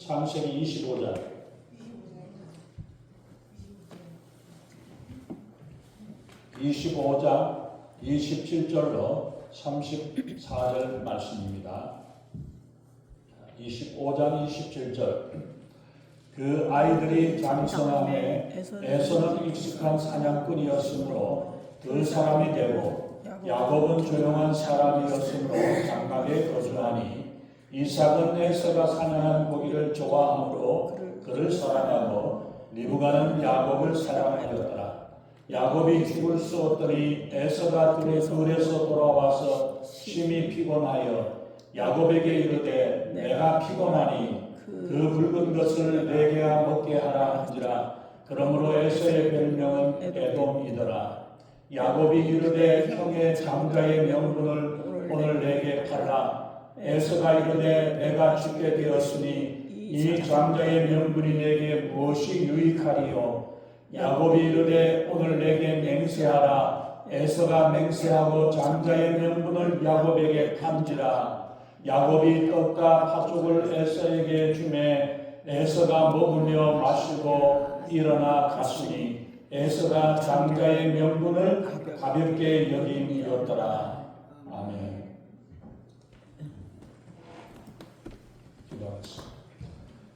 창세기 25장 27절로 34절 말씀입니다. 25장 27절 그 아이들이 장성함에 에서는 익숙한 사냥꾼이었으므로 그 사람이 되고 야곱은 조용한 사람이었으므로 장막에 거주하니 이삭은 에서가 사냥한 고기를 좋아하므로 그를 사랑하고 리브가는 야곱을 사랑하였더라. 야곱이 죽을 수 없더니 에서가 들에서 돌아와서 심히 피곤하여 야곱에게 이르되 내가 피곤하니 그 붉은 것을 내게 먹게 하라 한지라. 그러므로 에서의 별명은 에돔이더라. 야곱이 이르되 형의 장자의 명분을 오늘 내게 팔라. 에서가 이르되 내가 죽게 되었으니 이 장자의 명분이 내게 무엇이 유익하리요. 야곱이 이르되 오늘 내게 맹세하라. 에서가 맹세하고 장자의 명분을 야곱에게 판지라. 야곱이 떡과 팥죽을 에서에게 주매 에서가 먹으며 마시고 일어나 갔으니 에서가 장자의 명분을 가볍게 여김이었더라. 아멘. 기도하겠습니다.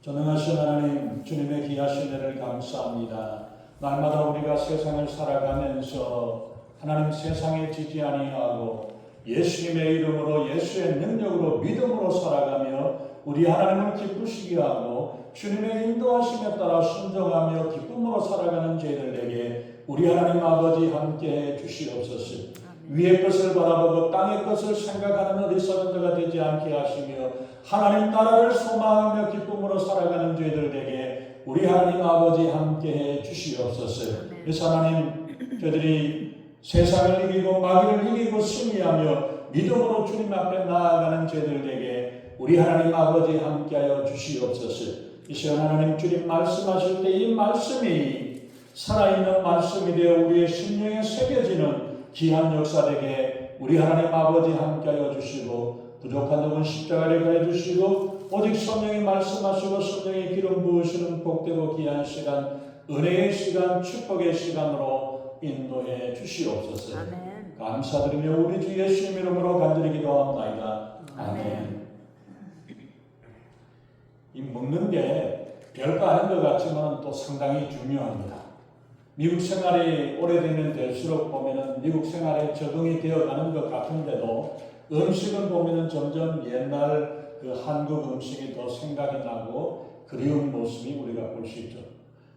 전능하신 하나님, 주님의 귀하신 은혜를 감사합니다. 날마다 우리가 세상을 살아가면서 하나님 세상에 지지 아니하고 예수님의 이름으로 예수의 능력으로 믿음으로 살아가며 우리 하나님을 기쁘시게 하고 주님의 인도하심에 따라 순종하며 기쁨으로 살아가는 저희들에게 우리 하나님 아버지 함께해 주시옵소서. 위의 것을 바라보고 땅의 것을 생각하는 어리석은 자가 되지 않게 하시며 하나님 나라를 소망하며 기쁨으로 살아가는 저희들에게 우리 하나님 아버지 함께해 주시옵소서. 그래서 하나님 저희들이 세상을 이기고 마귀를 이기고 승리하며 믿음으로 주님 앞에 나아가는 저희들에게 우리 하나님 아버지 함께하여 주시옵소서. 이 시간 하나님 주님 말씀하실 때 이 말씀이 살아있는 말씀이 되어 우리의 심령에 새겨지는 귀한 역사 되게 우리 하나님 아버지 함께하여 주시고 부족한 부분 십자가를 가해 주시고 오직 성령이 말씀하시고 성령이 기름 부으시는 복되고 귀한 시간 은혜의 시간 축복의 시간으로 인도해 주시옵소서. 아멘. 감사드리며 우리 주 예수님 이름으로 간절히 기도합니다. 아멘. 이 먹는 게 별거 아닌 것 같지만 또 상당히 중요합니다. 미국 생활이 오래되면 될수록 보면은 미국 생활에 적응이 되어가는 것 같은데도 음식은 보면은 점점 옛날 그 한국 음식이 더 생각이 나고 그리운 모습이 우리가 볼 수 있죠.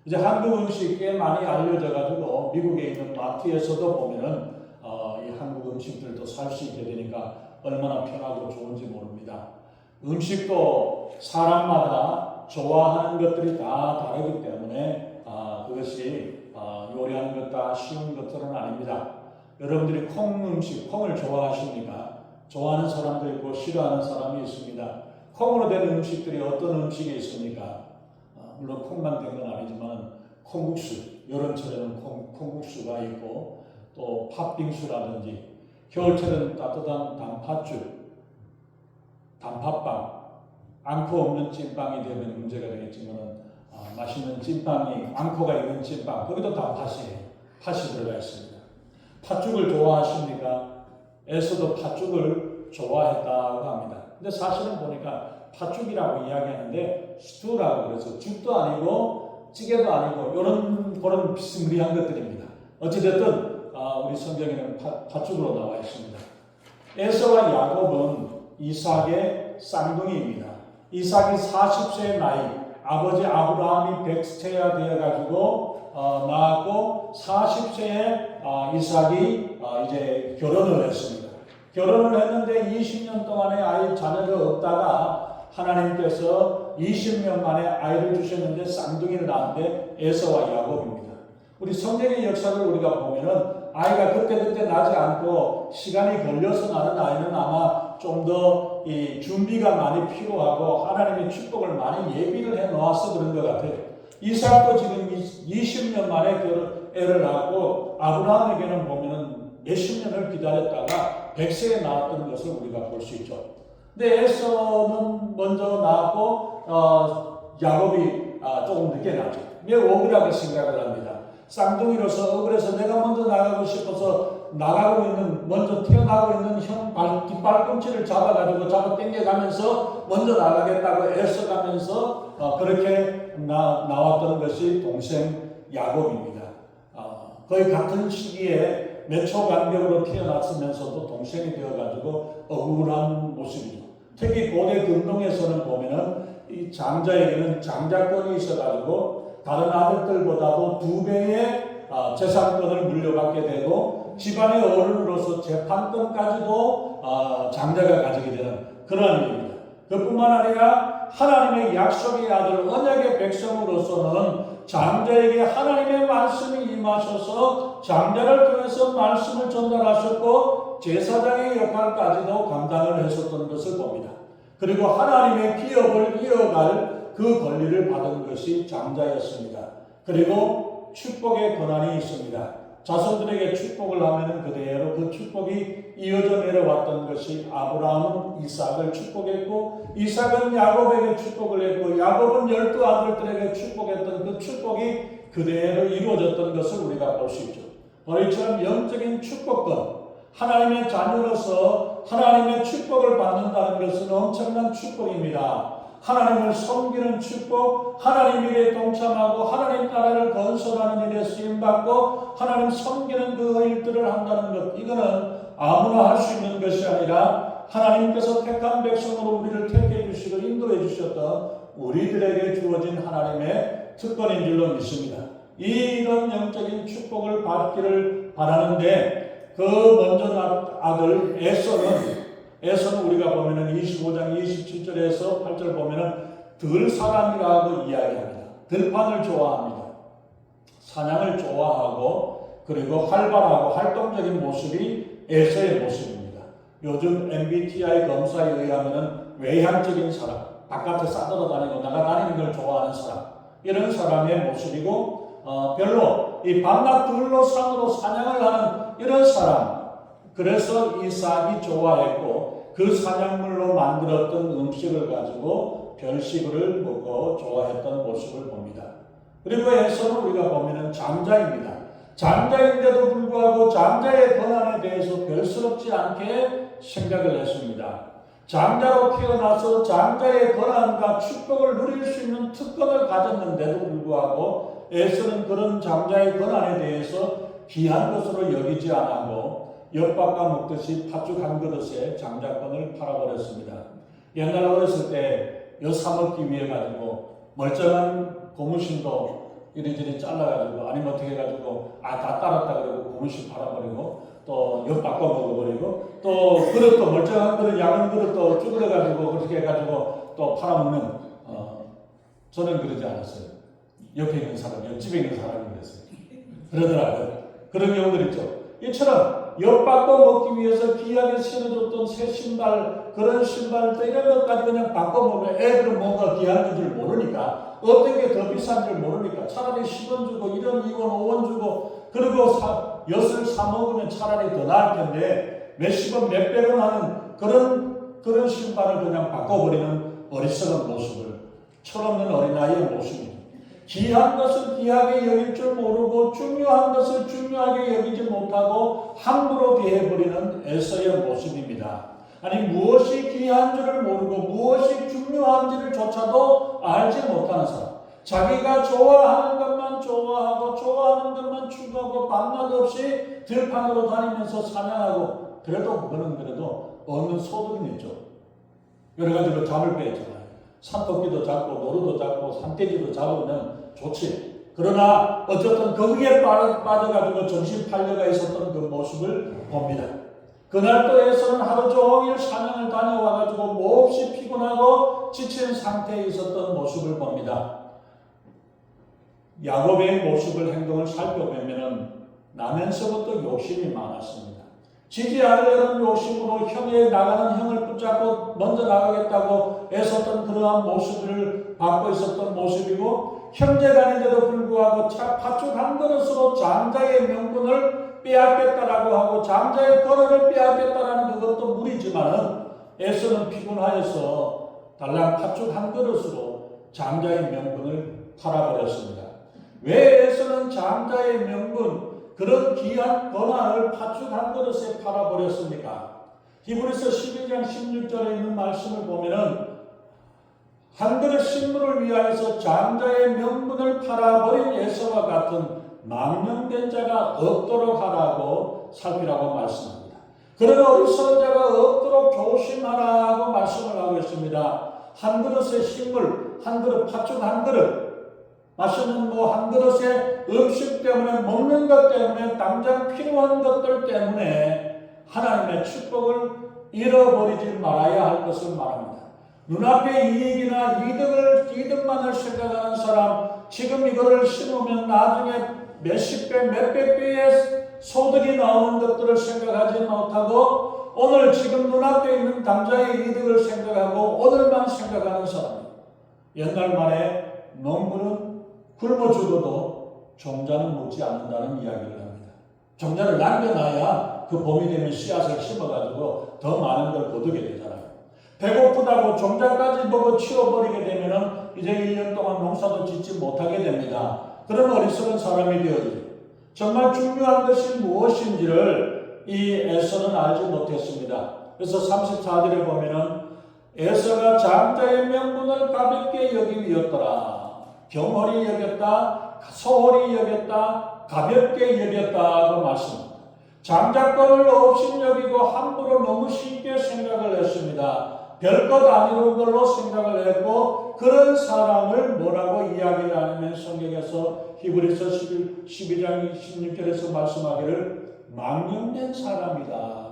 이제 한국 음식 꽤 많이 알려져 가지고 미국에 있는 마트에서도 보면은 이 한국 음식들도 살 수 있게 되니까 얼마나 편하고 좋은지 모릅니다. 음식도 사람마다 좋아하는 것들이 다 다르기 때문에 그것이 요리하는 것 다 쉬운 것들은 아닙니다. 여러분들이 콩 음식, 콩을 좋아하십니까? 좋아하는 사람도 있고 싫어하는 사람이 있습니다. 콩으로 된 음식들이 어떤 음식이 있습니까? 물론 콩만 된 건 아니지만 콩국수, 여름철에는 콩국수가 있고 또 팥빙수라든지 겨울철에는 따뜻한 단팥죽, 단팥빵, 앙코 없는 찐빵이 되면 문제가 되겠지만 맛있는 찐빵이 앙코가 있는 찐빵, 거기도 단팥이에요. 팥이 들어가 있습니다. 팥죽을 좋아하십니까? 에서도 팥죽을 좋아했다고 합니다. 근데 사실은 보니까 팥죽이라고 이야기하는데 스튜라고 그래서 죽도 아니고 찌개도 아니고 그런 비스무리한 것들입니다. 어찌됐든 우리 성경에는 팥죽으로 나와 있습니다. 에서와 야곱은 이삭의 쌍둥이입니다. 이삭이 40세의 나이, 아버지 아브라함이 100세가 되어가지고 낳았고 40세에 이삭이 이제 결혼을 했습니다. 결혼을 했는데 20년 동안에 아이 자녀가 없다가 하나님께서 20년 만에 아이를 주셨는데 쌍둥이를 낳았는데 에서와 야곱입니다. 우리 성경의 역사를 우리가 보면은 아이가 그때그때 나지 않고 시간이 걸려서 나는 아이는 아마 좀 더 이 준비가 많이 필요하고 하나님의 축복을 많이 예비를 해 놓아서 그런 것 같아요. 이삭도 지금 20년 만에 애를 낳았고 아브라함에게는 보면은 몇십 년을 기다렸다가 100세에 낳았던 것을 우리가 볼 수 있죠. 근데 에서는 먼저 낳았고 야곱이 조금 늦게 나죠. 매우 억울하게 생각을 합니다. 쌍둥이로서 억울해서 내가 먼저 나가고 싶어서 먼저 태어나고 있는 형 뒷발꿈치를 잡아가지고 잡아 당겨가면서 먼저 나가겠다고 애써가면서 그렇게 나왔던 것이 동생 야곱입니다. 거의 같은 시기에 몇 초 간격으로 태어났으면서도 동생이 되어가지고 억울한 모습이죠. 특히 고대 근동에서는 보면은 이 장자에게는 장자권이 있어가지고 다른 아들들보다도 2배의 재산권을 물려받게 되고 집안의 어른으로서 재판권까지도 장자가 가지게 되는 그러한 일입니다. 그뿐만 아니라 하나님의 약속의 아들 언약의 백성으로서는 장자에게 하나님의 말씀이 임하셔서 장자를 통해서 말씀을 전달하셨고 제사장의 역할까지도 감당을 했었던 것을 봅니다. 그리고 하나님의 기업을 이어갈 그 권리를 받은 것이 장자였습니다. 그리고 축복의 권한이 있습니다. 자손들에게 축복을 하면 그대로 그 축복이 이어져 내려왔던 것이 아브라함은 이삭을 축복했고 이삭은 야곱에게 축복을 했고 야곱은 12아들들에게 축복했던 그 축복이 그대로 이루어졌던 것을 우리가 볼 수 있죠. 이처럼 영적인 축복권, 하나님의 자녀로서 하나님의 축복을 받는다는 것은 엄청난 축복입니다. 하나님을 섬기는 축복, 하나님 일에 동참하고 하나님 나라를 건설하는 일에 쓰임받고 하나님 섬기는 그 일들을 한다는 것, 이거는 아무나 할 수 있는 것이 아니라 하나님께서 택한 백성으로 우리를 택해 주시고 인도해 주셨던 우리들에게 주어진 하나님의 특권인 줄로 믿습니다. 이런 영적인 축복을 받기를 바라는데 그 먼저 낳은 아들 에서는 우리가 보면은 25장 27절에서 8절 보면은 들사람이라고 이야기합니다. 들판을 좋아합니다. 사냥을 좋아하고 그리고 활발하고 활동적인 모습이 에서의 모습입니다. 요즘 MBTI 검사에 의하면은 외향적인 사람, 바깥에 싸돌아다니고 나가다니는 걸 좋아하는 사람, 이런 사람의 모습이고 별로 이 밤낮 둘러싸고 사냥을 하는 이런 사람, 그래서 이삭이 좋아했고 그 사냥물로 만들었던 음식을 가지고 별식을 먹고 좋아했던 모습을 봅니다. 그리고 에서는 우리가 보면은 장자입니다. 장자인데도 불구하고 장자의 권한에 대해서 별스럽지 않게 생각을 했습니다. 장자로 태어나서 장자의 권한과 축복을 누릴 수 있는 특권을 가졌는데도 불구하고 에서는 그런 장자의 권한에 대해서 귀한 것으로 여기지 않고 엿밥과 먹듯이 팥죽 한 그릇에 장자권을 팔아버렸습니다. 옛날 어렸을 때 엿 사먹기 위해 가지고 멀쩡한 고무신도 이리저리 잘라가지고 아니면 어떻게 해가지고 다 따랐다 그러고 고무신 팔아버리고 또 엿 바꿔 먹어버리고 또 그릇도 멀쩡한 그릇 양은 그릇도 쭈그려가지고 그렇게 해가지고 또 팔아먹는 저는 그러지 않았어요. 옆에 있는 사람, 옆집에 있는 사람이 그랬어요. 그러더라고요. 그런 경우들 있죠. 이처럼 엿바꿔 먹기 위해서 귀하게 신어줬던 새 신발, 그런 신발도 이런 것까지 그냥 바꿔 먹으면 애들은 뭔가 귀한 줄 모르니까 어떤 게 더 비싼 줄 모르니까 차라리 10원 주고 1원, 2원, 5원 주고 그리고 엿을 사 먹으면 차라리 더 나을 텐데 몇십원, 몇백원 하는 그런 신발을 그냥 바꿔버리는 어리석은 모습을, 철없는 어린아이의 모습입니다. 귀한 것을 귀하게 여길 줄 모르고 중요한 것을 중요하게 여기지 못하고 함부로 대해버리는 에서의 모습입니다. 아니 무엇이 귀한 줄을 모르고 무엇이 중요한지를 조차도 알지 못하는 사람, 자기가 좋아하는 것만 좋아하고 좋아하는 것만 추구하고 밤낮 없이 들판으로 다니면서 사냥하고 그래도 얻는 소득은 있죠. 여러 가지로 잠을 빼잖아요. 산토끼도 잡고 노루도 잡고 산돼지도 잡으면 좋지. 그러나 어쨌든 거기에 빠져가지고 정신 팔려가 있었던 그 모습을 봅니다. 그날 또 에서는 하루 종일 사냥을 다녀와가지고 몹시 피곤하고 지친 상태에 있었던 모습을 봅니다. 야곱의 모습을, 행동을 살펴보면 나면서부터 욕심이 많았습니다. 지지 않으려는 욕심으로 형에 나가는 형을 붙잡고 먼저 나가겠다고 애썼던 그러한 모습을 받고 있었던 모습이고, 형제간인데도 불구하고 팥죽 한 그릇으로 장자의 명분을 빼앗겠다라고 하고 장자의 권한을 빼앗겠다라는 그것도 무리지만은 애써는 피곤하여서 달랑 팥죽 한 그릇으로 장자의 명분을 팔아버렸습니다. 왜 에서는 장자의 명분, 그런 귀한 권한을 팥죽 한 그릇에 팔아버렸습니까? 히브리서 12장 16절에 있는 말씀을 보면은 한 그릇 식물을 위하여서 장자의 명분을 팔아버린 에서와 같은 망령된 자가 없도록 하라고 살피라고 말씀합니다. 그런 어리석은 자가 없도록 조심하라고 말씀을 하고 있습니다. 한 그릇의 식물, 한 그릇, 팥죽 한 그릇, 맛있는 한 그릇의 음식 때문에, 먹는 것 때문에, 당장 필요한 것들 때문에 하나님의 축복을 잃어버리지 말아야 할 것을 말합니다. 눈앞의 이익이나 이득만을 생각하는 사람, 지금 이거를 심으면 나중에 몇십 배, 몇백 배의 소득이 나오는 것들을 생각하지 못하고 오늘 지금 눈앞에 있는 당장의 이득을 생각하고 오늘만 생각하는 사람이에요. 옛날 말에 농부는 굶어 죽어도 종자는 묻지 않는다는 이야기를 합니다. 종자를 남겨놔야 그 봄이 되면 씨앗을 심어가지고 더 많은 걸 거두게 되잖아요. 배고프다고 종자까지 먹어 치워버리게 되면 이제 1년 동안 농사도 짓지 못하게 됩니다. 그런 어리석은 사람이 되어지죠. 정말 중요한 것이 무엇인지를 이 에서는 알지 못했습니다. 그래서 34절에 보면은 에서가 장자의 명분을 가볍게 여김이었더라. 경홀히 여겼다, 소홀히 여겼다, 가볍게 여겼다고 말씀합니다. 장자권을 없인 여기고 함부로 너무 쉽게 생각을 했습니다. 별것 아닌 걸로 생각을 했고 그런 사람을 뭐라고 이야기를 하냐면 성경에서 히브리서 12장 16절에서 말씀하기를 망령된 사람이다.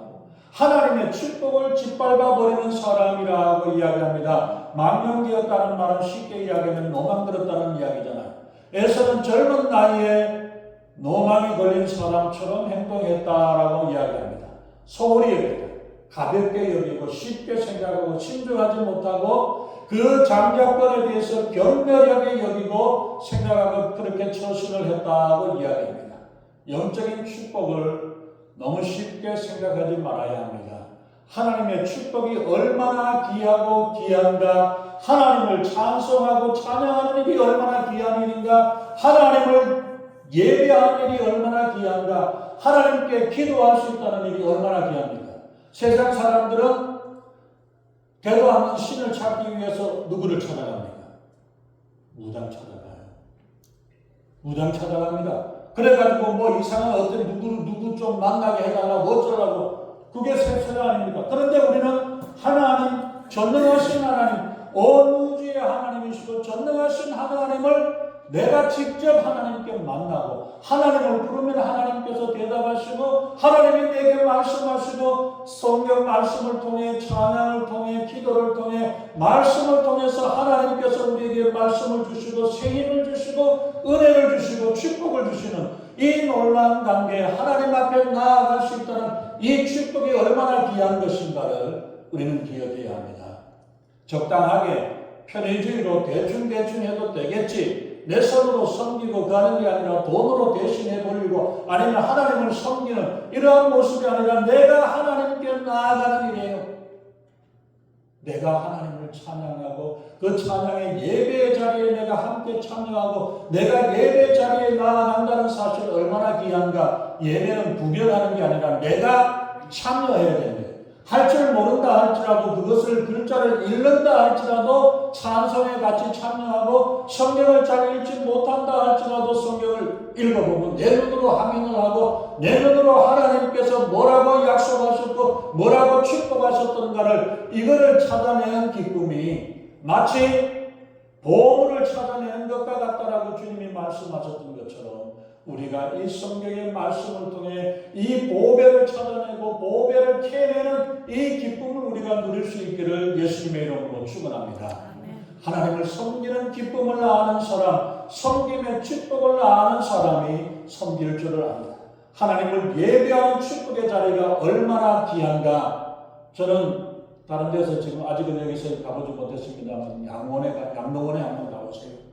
하나님의 축복을 짓밟아버리는 사람이라고 이야기합니다. 망령되었다는 말은 쉽게 이야기하면 노망 들었다는 이야기잖아요. 에서는 젊은 나이에 노망이 걸린 사람처럼 행동했다라고 이야기합니다. 소홀히 여겼다. 가볍게 여기고 쉽게 생각하고 신중하지 못하고 그 장자권에 대해서 격렬하게 여기고 생각하고 그렇게 처신을 했다고 이야기합니다. 영적인 축복을 너무 쉽게 생각하지 말아야 합니다. 하나님의 축복이 얼마나 귀하고 귀한가, 하나님을 찬송하고 찬양하는 일이 얼마나 귀한 일인가, 하나님을 예배하는 일이 얼마나 귀한가, 하나님께 기도할 수 있다는 일이 얼마나 귀합니까? 세상 사람들은 되도 않는 신을 찾기 위해서 누구를 찾아갑니까? 무당 찾아가요. 무당 찾아갑니다. 그래가지고 이상한 어떤 누구 좀 만나게 해달라고 어쩌라고, 그게 세상 아닙니까? 그런데 우리는 하나님, 전능하신 하나님, 온 우주의 하나님이시고 전능하신 하나님을 내가 직접 하나님께 만나고 하나님을 부르면 하나님께서 대답하시고 하나님이 내게 말씀하시고 성경 말씀을 통해 찬양을 통해 기도를 통해 말씀을 통해서 하나님께서 우리에게 말씀을 주시고 새 힘을 주시고 은혜를 주시고 축복을 주시는 이 놀라운 단계에 하나님 앞에 나아갈 수 있다는 이 축복이 얼마나 귀한 것인가를 우리는 기억해야 합니다. 적당하게 편의주의로 대충 해도 되겠지, 내 손으로 섬기고 가는 게 아니라 돈으로 대신해 버리고 아니면 하나님을 섬기는 이러한 모습이 아니라 내가 하나님께 나아가는 일이에요. 내가 하나님을 찬양하고 그 찬양의 예배 자리에 내가 함께 참여하고 내가 예배 자리에 나아간다는 사실 얼마나 귀한가. 예배는 구별하는 게 아니라 내가 참여해야 됩니다. 할 줄 모른다 할지라도 그것을 글자를 읽는다 할지라도 찬송에 같이 참여하고 성경을 잘 읽지 못한다 할지라도 성경을 읽어보고 내 눈으로 확인을 하고 내 눈으로 하나님께서 뭐라고 약속하셨고 뭐라고 축복하셨던가를 이거를 찾아내는 기쁨이 마치 보물을 찾아내는 것과 같다라고 주님이 말씀하셨던 것처럼 우리가 이 성경의 말씀을 통해 이 보배를 찾아내고 보배를 캐내는 이 기쁨을 우리가 누릴 수 있기를 예수님의 이름으로 축원합니다. 하나님을 섬기는 기쁨을 아는 사람, 섬김의 축복을 아는 사람이 섬길 줄을 압니다. 하나님을 예배하는 축복의 자리가 얼마나 귀한가. 저는 다른 데서 지금 아직은 여기서 가보지 못했습니다만 양로원에 한번 가보세요.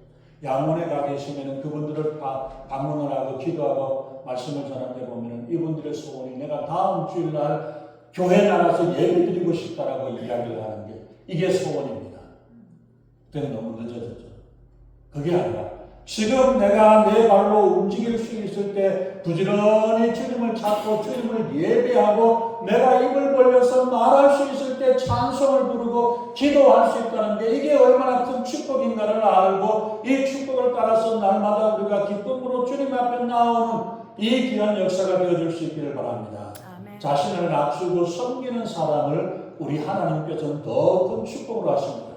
양원에 가 계시면 그분들을 방문을 하고 기도하고 말씀을 전하는데 보면 이분들의 소원이 내가 다음 주일날 교회 나가서 예배 드리고 싶다라고 이야기를 하는 게 이게 소원입니다. 그때는 너무 늦어졌죠. 그게 아니라 지금 내가 내 발로 움직일 수 있을 때 부지런히 주님을 찾고 주님을 예배하고 내가 입을 벌려서 말할 수 있을 때 찬송을 부르고 기도할 수 있다는 게 이게 얼마나 큰 축복인가를 알고 이 축복을 따라서 날마다 우리가 기쁨으로 주님 앞에 나오는 이 귀한 역사가 되어줄 수 있기를 바랍니다. 아멘. 자신을 낮추고 섬기는 사람을 우리 하나님께서는 더 큰 축복으로 하십니다.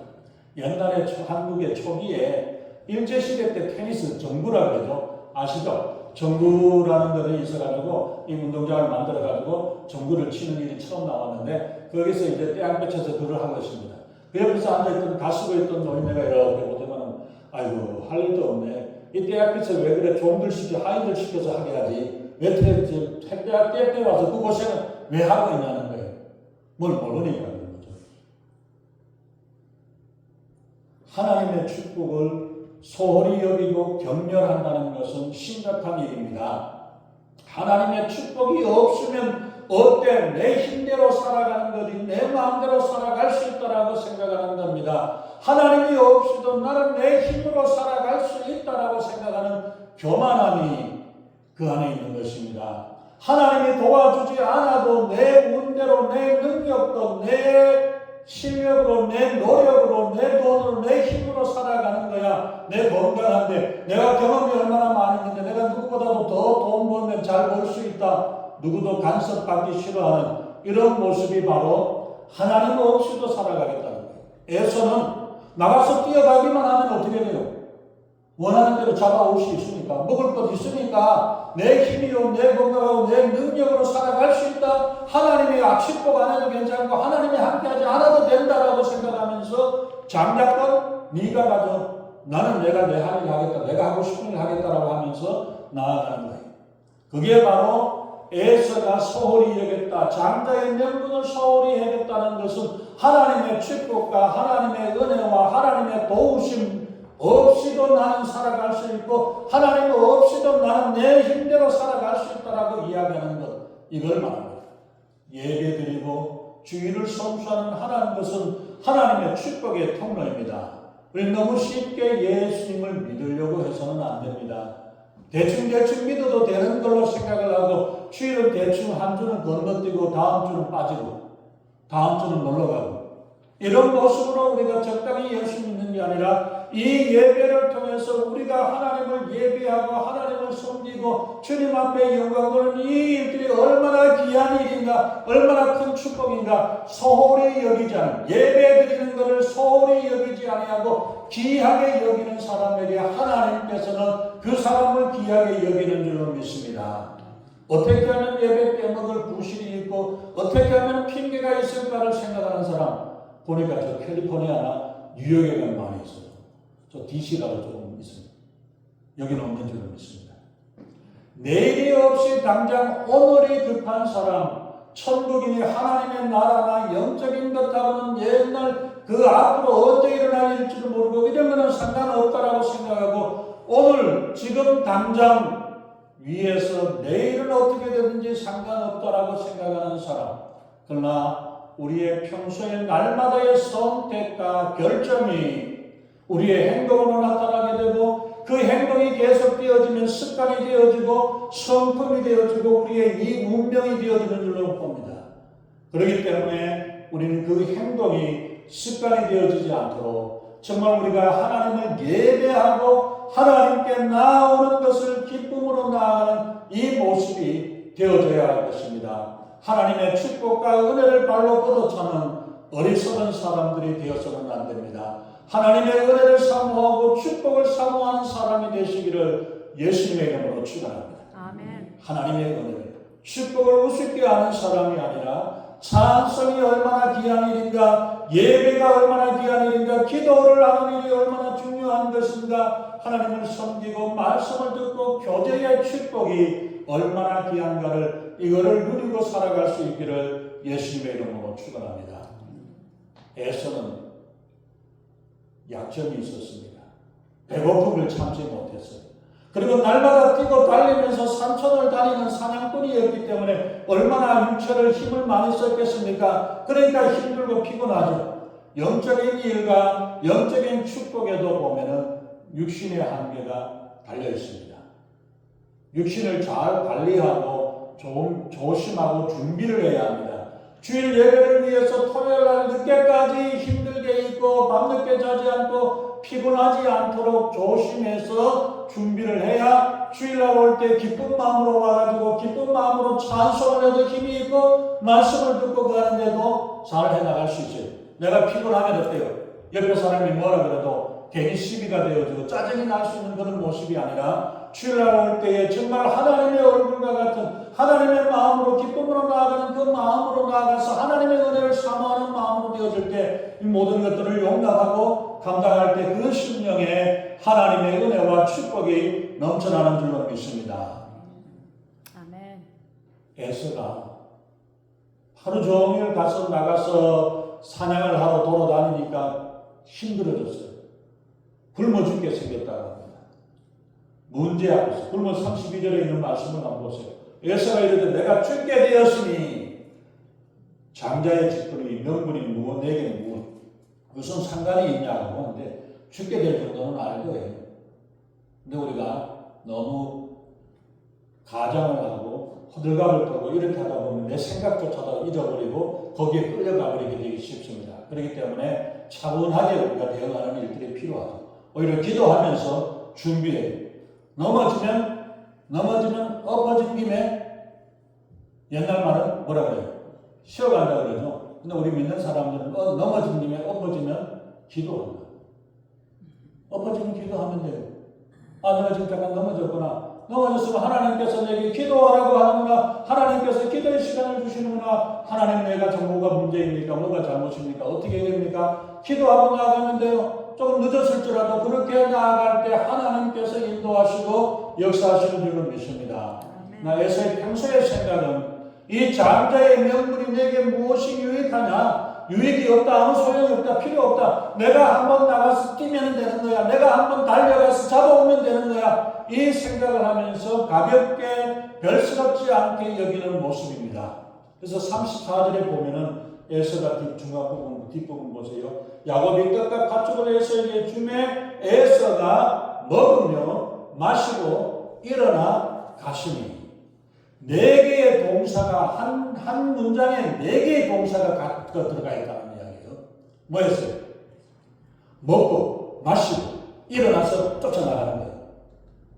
옛날에 한국의 초기에 일제시대 때 테니스 정구라고 그러죠. 아시죠? 정구라는 데에 있어가지고 이 운동장을 만들어가지고 정구를 치는 일이 처음 나왔는데 거기서 이제 떼양볕에서 그걸 한 것입니다. 그 옆에서 앉아있던 가수고 있던 노인네가 이렇게 보더만은 아이고 할 일도 없네. 이 떼양볕에 왜 그래 종들 시켜 하인들 시켜서 하게 하지. 왜 때 와서 그 고생을 왜 하고 있냐는 거예요. 뭘 모르니까 그런 거죠. 하나님의 축복을 소홀히 여기고 경멸한다는 것은 심각한 일입니다. 하나님의 축복이 없으면 어때? 내 힘대로 살아가는 거지 내 마음대로 살아갈 수 있다라고 생각하는 겁니다. 하나님이 없이도 나는 내 힘으로 살아갈 수 있다라고 생각하는 교만함이 그 안에 있는 것입니다. 하나님이 도와주지 않아도 내 운대로 내 능력도 내 실력으로 내 노력으로 내 돈으로 내 힘으로 살아가는 거야. 내 건강한데 내가 경험이 얼마나 많이 있는데 내가 누구보다도 더 돈 벌면 잘 벌 수 있다. 누구도 간섭받기 싫어하는 이런 모습이 바로 하나님 없이도 살아가겠다는 거예요. 에서는 나가서 뛰어가기만 하면 어떻게 돼요? 원하는 대로 잡아올 수 있으니까 먹을 것 있으니까 내 힘이요 내 건강하고 내 능력으로 살아갈 수 있다. 하나님이 축복 안 해도 괜찮고 하나님이 함께하지 않아도 된다라고 생각하면서 장작권 네가 가져 나는 내가 내 할 일 하겠다 내가 하고 싶은 일 하겠다라고 하면서 나아가는 거예요. 그게 바로 에서가 소홀히 여겼다. 장자의 명분을 소홀히 여겼다는 것은 하나님의 축복과 하나님의 은혜와 하나님의 도우심 없이도 나는 살아갈 수 있고 하나님 없이도 나는 내 힘대로 살아갈 수 있다라고 이야기하는 것 이걸 말합니다. 예배드리고 주의를 성수하는 하나님 것은 하나님의 축복의 통로입니다. 우리 너무 쉽게 예수님을 믿으려고 해서는 안 됩니다. 대충 믿어도 되는 걸로 생각을 하고 주일은 대충 한 주는 건너뛰고 다음 주는 빠지고 다음 주는 놀러가고 이런 모습으로 우리가 적당히 예수 믿는 게 아니라 이 예배를 통해서 우리가 하나님을 예배하고 하나님을 섬기고 주님 앞에 영광 돌리는 이 일들이 얼마나 귀한 일인가 얼마나 큰 축복인가 소홀히 여기지 않은 예배 드리는 것을 소홀히 여기지 아니하고 귀하게 여기는 사람에게 하나님께서는 그 사람을 귀하게 여기는 줄로 믿습니다. 어떻게 하면 예배 빼먹을 부실이 있고 어떻게 하면 핑계가 있을까를 생각하는 사람 보니까 저 캘리포니아나 뉴욕에 가면 많이 있어요. 저 DC가도 조금 있습니다. 여기는 없는 줄로 믿습니다. 내일이 없이 당장 오늘이 급한 사람 천국이니 하나님의 나라나 영적인 것하고는 옛날 그 앞으로 언제 일어날 일지도 모르고 이런 거는 상관없다라고 생각하고 오늘 지금 당장 위에서 내일은 어떻게 되든지 상관없다라고 생각하는 사람 그러나 우리의 평소의 날마다의 선택과 결정이 우리의 행동으로 나타나게 되고 그 행동이 계속 되어지면 습관이 되어지고 성품이 되어지고 우리의 이 운명이 되어지는 줄로 봅니다. 그렇기 때문에 우리는 그 행동이 습관이 되어지지 않도록 정말 우리가 하나님을 예배하고 하나님께 나아오는 것을 기쁨으로 나아가는 이 모습이 되어져야 할 것입니다. 하나님의 축복과 은혜를 발로 걷어차는 어리석은 사람들이 되어서는 안 됩니다. 하나님의 은혜를 사모하고 축복을 사모하는 사람이 되시기를 예수님의 이름으로 축원합니다. 아멘. 하나님의 은혜를 축복을 우습게 하는 사람이 아니라 찬송이 얼마나 귀한 일인가 예배가 얼마나 귀한 일인가 기도를 하는 일이 얼마나 중요한 것인가 하나님을 섬기고 말씀을 듣고 교제의 축복이 얼마나 귀한가를 이거를 누리고 살아갈 수 있기를 예수님의 이름으로 축원합니다. 에서는 약점이 있었습니다. 배고픔을 참지 못했어요. 그리고 날마다 뛰고 달리면서 산천을 다니는 사냥꾼이었기 때문에 얼마나 육체를 힘을 많이 썼겠습니까? 그러니까 힘들고 피곤하죠. 영적인 일과 영적인 축복에도 보면은 육신의 한계가 달려 있습니다. 육신을 잘 관리하고 좀 조심하고 준비를 해야 합니다. 주일 예배를 위해서 토요일 날 늦게까지 힘들게 있고 밤늦게 자지 않고 피곤하지 않도록 조심해서 준비를 해야 주일날 올 때 기쁜 마음으로 와가지고 기쁜 마음으로 찬송을 해도 힘이 있고 말씀을 듣고 가는데도 잘 해나갈 수 있어요. 내가 피곤하면 어때요? 옆에 사람이 뭐라 그래도 괜히 시비가 되어지고 짜증이 날 수 있는 그런 모습이 아니라 주일날 올 때에 정말 하나님의 얼굴과 같은 하나님의 마음으로 기쁨으로 나아가는 그 마음으로 나아가서 하나님의 은혜를 사모하는 마음으로 되어질 때 이 모든 것들을 용납하고 감당할 때 그 심령에 하나님의 은혜와 축복이 넘쳐나는 줄로 믿습니다. 아멘. 에서가 하루 종일 나가서 사냥을 하러 돌아다니니까 힘들어졌어요. 굶어 죽게 생겼다고 합니다. 문제 앞에서 굶어 32절에 있는 말씀을 한번 보세요. 에서가 이르되 내가 죽게 되었으니 장자의 짓거리 명분이 무엇 내게는 무엇 무슨 상관이 있냐고 하는데 죽게 될 정도는 알 거예요. 근데 우리가 너무 가장을 하고 호들갑을 떨고 이렇게 하다 보면 내 생각조차도 잊어버리고 거기에 끌려가버리게 되기 쉽습니다. 그렇기 때문에 차분하게 우리가 대응하는 일들이 필요하죠. 오히려 기도하면서 준비해요. 넘어지면 엎어진 김에 옛날 말은 뭐라 그래요? 쉬어간다 그러죠. 근데 우리 믿는 사람들은 넘어진 김에 엎어지면 기도한다. 엎어지면 기도하면 돼요. 아, 내가 지금 잠깐 넘어졌구나. 넘어졌으면 하나님께서 내게 기도하라고 하는구나. 하나님께서 기도의 시간을 주시는구나. 하나님 내가 뭐가 문제입니까? 뭐가 잘못입니까? 어떻게 해야 됩니까? 기도하고 나아가면 돼요. 조금 늦었을지라도 그렇게 나아갈 때 하나님께서 인도하시고 역사하시는 줄로 믿습니다. 나 에서의 평소의 생각은 이 장자의 명분이 내게 무엇이 유익하냐? 유익이 없다, 아무 소용이 없다, 필요 없다. 내가 한번 나가서 뛰면 되는 거야. 내가 한번 달려가서 잡아오면 되는 거야. 이 생각을 하면서 가볍게 별스럽지 않게 여기는 모습입니다. 그래서 34절에 보면은 에서가 중간부분, 뒷부분 보세요. 야곱이 떡과 팥죽을 에서에게 주매 에서가 먹으며 마시고 일어나 가시니 네 개의 동사가 한 문장에 네 개의 동사가 들어가 있다는 이야기예요. 뭐였어요? 먹고 마시고 일어나서 쫓아나가는 거예요.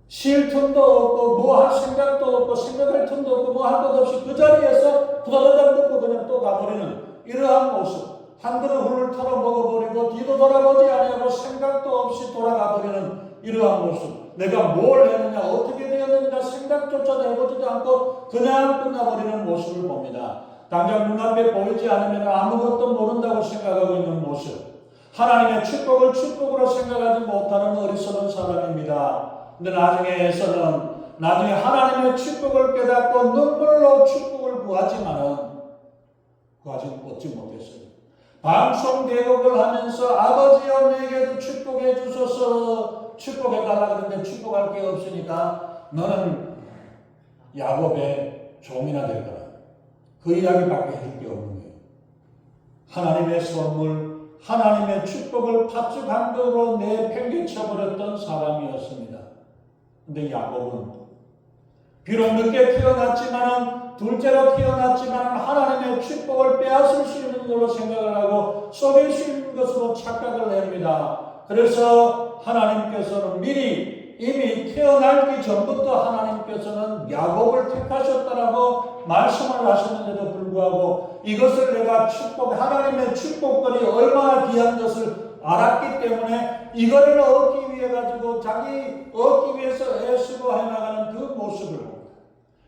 쉴 틈도 없고 뭐 할 생각도 없고 생각할 틈도 없고 뭐 할 것 없이 그 자리에서 부다다닥 먹고 그냥 또 가버리는 이러한 모습. 한 그릇 훌을 털어 먹어버리고 뒤도 돌아보지 아니하고 생각도 없이 돌아가버리는 이러한 모습. 내가 뭘 했느냐 어떻게 되었느냐 생각조차도 해보지도 않고 그냥 끝나버리는 모습을 봅니다. 당장 눈앞에 보이지 않으면 아무것도 모른다고 생각하고 있는 모습. 하나님의 축복을 축복으로 생각하지 못하는 어리석은 사람입니다. 근데 나중에 하나님의 축복을 깨닫고 눈물로 축복을 얻지 못했어요. 방송대곡을 하면서 아버지여 내게도 축복해 주소서 축복해달라 그러는데 축복할 게 없으니까 너는 야곱의 종이나 될 거라. 그 이야기밖에 해줄 게 없는 거예요. 하나님의 선물, 하나님의 축복을 팥죽 한 그릇으로 내팽개쳐버렸던 사람이었습니다. 근데 야곱은 비록 늦게 태어났지만 둘째로 태어났지만 하나님의 축복을 빼앗을 수 있는 걸로 생각을 하고 속일 수 있는 것으로 착각을 합니다. 그래서 하나님께서는 이미 태어나기 전부터 하나님께서는 야곱을 택하셨다라고 말씀을 하셨는데도 불구하고 이것을 내가 하나님의 축복들이 얼마나 귀한 것을 알았기 때문에 이거를 얻기 위해 가지고 자기 얻기 위해서 애쓰고 해나가는 그 모습을 봅니다.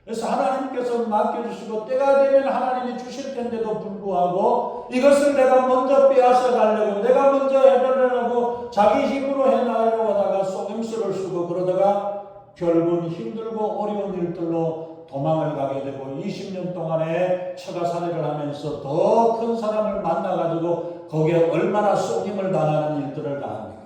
그래서 하나님께서 맡겨주시고 때가 되면 하나님이 주실 텐데도 불구하고 이것을 내가 먼저 빼앗아 가려고 내가 먼저 해결하려고 자기 힘으로 해나가려고 하다가 속임수를 쓰고 그러다가 결국은 힘들고 어려운 일들로 도망을 가게 되고 20년 동안에 처가살이를 하면서 더 큰 사람을 만나가지고 거기에 얼마나 속임을 당하는 일들을 당합니까?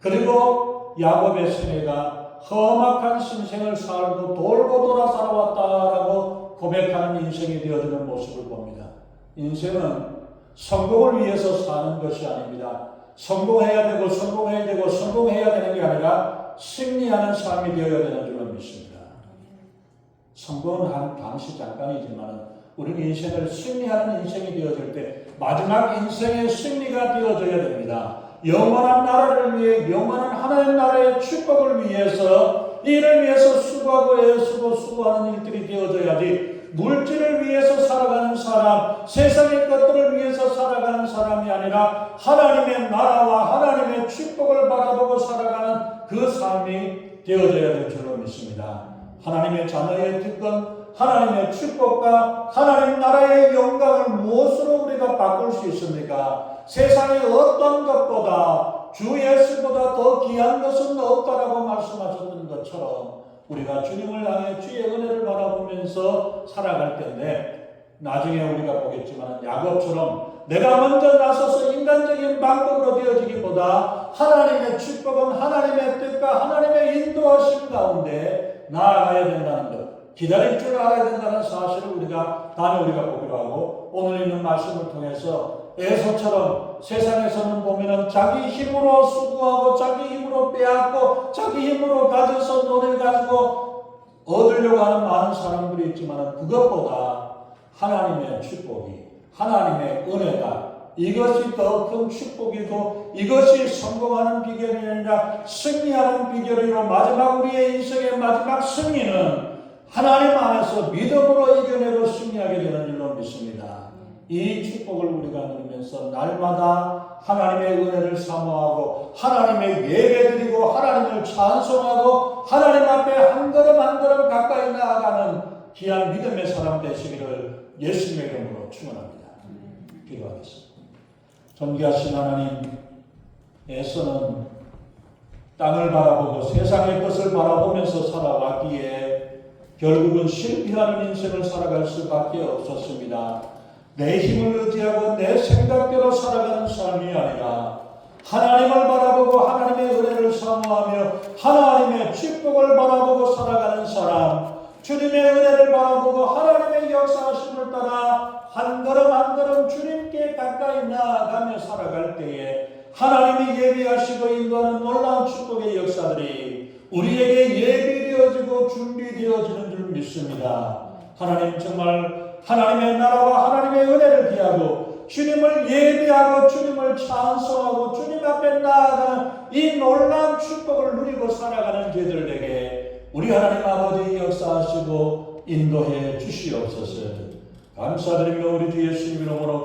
그리고 야곱의 세대가 험악한 신생을 살고 돌고 돌아 살아왔다라고 고백하는 인생이 되어지는 모습을 봅니다. 인생은 성공을 위해서 사는 것이 아닙니다. 성공해야 되고 성공해야 되는 게 아니라 승리하는 삶이 되어야 되는 줄로 믿습니다. 성공은 잠시 잠깐이지만 우리 인생을 승리하는 인생이 되어질 때 마지막 인생의 승리가 되어져야 됩니다. 영원한 나라를 위해, 영원한 하나님 나라의 축복을 위해서, 이를 위해서 수고하고 애쓰고 수고하는 일들이 되어져야지, 물질을 위해서 살아가는 사람, 세상의 것들을 위해서 살아가는 사람이 아니라 하나님의 나라와 하나님의 축복을 바라보고 살아가는 그 삶이 되어져야 될 줄로 믿습니다. 하나님의 자녀의 특권, 하나님의 축복과 하나님 나라의 영광을 무엇으로 우리가 바꿀 수 있습니까? 세상의 어떤 것보다 주 예수보다 더 귀한 것은 없다라고 말씀하셨던 것처럼 우리가 주님을 향해 주의 은혜를 바라보면서 살아갈 텐데, 나중에 우리가 보겠지만 야곱처럼 내가 먼저 나서서 인간적인 방법으로 되어지기보다 하나님의 축복은 하나님의 뜻과 하나님의 인도하심 가운데 나아가야 된다는 것, 기다릴 줄 알아야 된다는 사실을 우리가 보기로 하고, 오늘 있는 말씀을 통해서 에서처럼 세상에서는 보면은 자기 힘으로 수고하고 자기 힘으로 빼앗고 자기 힘으로 가져서 돈을 가지고 얻으려고 하는 많은 사람들이 있지만, 그것보다 하나님의 축복이, 하나님의 은혜가, 이것이 더 큰 축복이고 이것이 성공하는 비결이 아니라 승리하는 비결이로, 마지막 우리의 인생의 마지막 승리는 하나님 안에서 믿음으로 이겨내고 승리하게 되는 줄로 믿습니다. 이 축복을 우리가 누리면서 날마다 하나님의 은혜를 사모하고 하나님의 예배드리고 하나님을 찬송하고 하나님 앞에 한 걸음 한 걸음 가까이 나아가는 귀한 믿음의 사람 되시기를 예수님의 이름으로 축원합니다. 기도하겠습니다. 존귀하신 하나님, 에서는 땅을 바라보고 세상의 것을 바라보면서 살아왔기에 결국은 실패하는 인생을 살아갈 수밖에 없었습니다. 내 힘을 의지하고 내 생각대로 살아가는 삶이 아니라 하나님을 바라보고 하나님의 은혜를 사모하며 하나님의 축복을 바라보고 살아가는 사람, 주님의 은혜를 바라보고 하나님의 역사하심을 따라 한 걸음 한 걸음 주님께 가까이 나아가며 살아갈 때에 하나님이 예비하시고 인도하는 놀라운 축복의 역사들이 우리에게 예비되어지고 준비되어지는 줄 믿습니다. 하나님, 정말 하나님의 나라와 하나님의 은혜를 기하고 주님을 예비하고 주님을 찬송하고 주님 앞에 나아가는 이 놀라운 축복을 누리고 살아가는 저희들에게 우리 하나님 아버지 역사하시고 인도해 주시옵소서. 감사드리며 우리 주 예수님 이름으로